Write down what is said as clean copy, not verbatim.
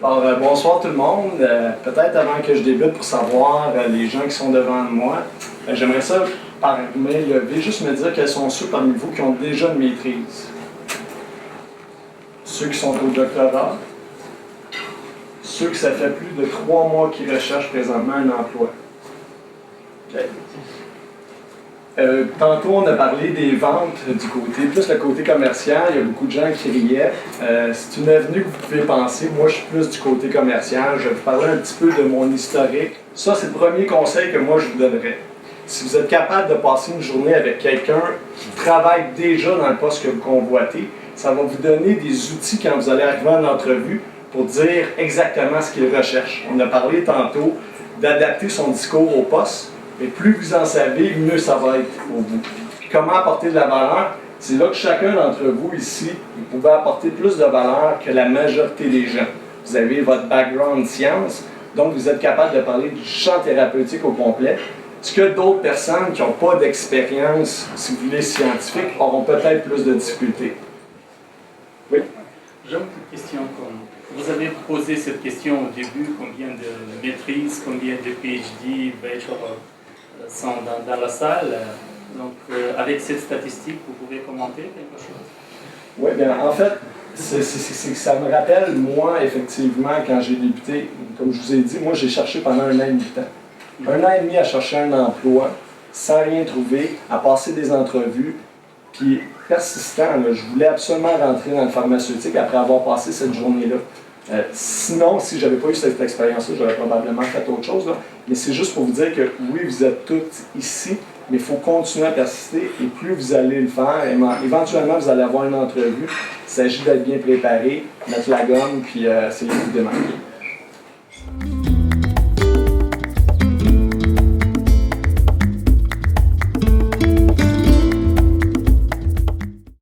Bonsoir tout le monde. Peut-être avant que je débute pour savoir les gens qui sont devant moi, j'aimerais ça par main levée juste me dire quels sont ceux parmi vous qui ont déjà une maîtrise. Ceux qui sont au doctorat, ceux que ça fait plus de 3 mois qui recherchent présentement un emploi. Okay. Tantôt, on a parlé des ventes du côté, plus le côté commercial. Il y a beaucoup de gens qui riaient. C'est une avenue que vous pouvez penser. Moi, je suis plus du côté commercial. Je vais vous parler un petit peu de mon historique. Ça, c'est le premier conseil que moi, je vous donnerais. Si vous êtes capable de passer une journée avec quelqu'un qui travaille déjà dans le poste que vous convoitez, ça va vous donner des outils quand vous allez arriver en entrevue pour dire exactement ce qu'il recherche. On a parlé tantôt d'adapter son discours au poste. Mais plus vous en savez, mieux ça va être pour vous. Puis comment apporter de la valeur? C'est là que chacun d'entre vous ici, vous pouvez apporter plus de valeur que la majorité des gens. Vous avez votre background science, donc vous êtes capable de parler du champ thérapeutique au complet. Ce que d'autres personnes qui n'ont pas d'expérience, si vous voulez, scientifique, auront peut-être plus de difficultés. Oui? J'ai une petite question. Vous avez posé cette question au début, combien de maîtrises, combien de PhD, bachelor sont dans la salle. Donc, avec cette statistique, vous pouvez commenter quelque chose? Oui, bien, en fait, ça me rappelle, moi, effectivement, quand j'ai débuté, comme je vous ai dit, moi, j'ai cherché pendant 1 an et demi de temps. 1 an et demi à chercher un emploi, sans rien trouver, à passer des entrevues, puis persistant, là, je voulais absolument rentrer dans le pharmaceutique après avoir passé cette journée-là. Sinon, si je n'avais pas eu cette expérience-là, j'aurais probablement fait autre chose. Là. Mais c'est juste pour vous dire que oui, vous êtes tous ici, mais il faut continuer à persister et plus vous allez le faire, éventuellement vous allez avoir une entrevue. Il s'agit d'être bien préparé, mettre la gomme, puis c'est le coup de démarrer.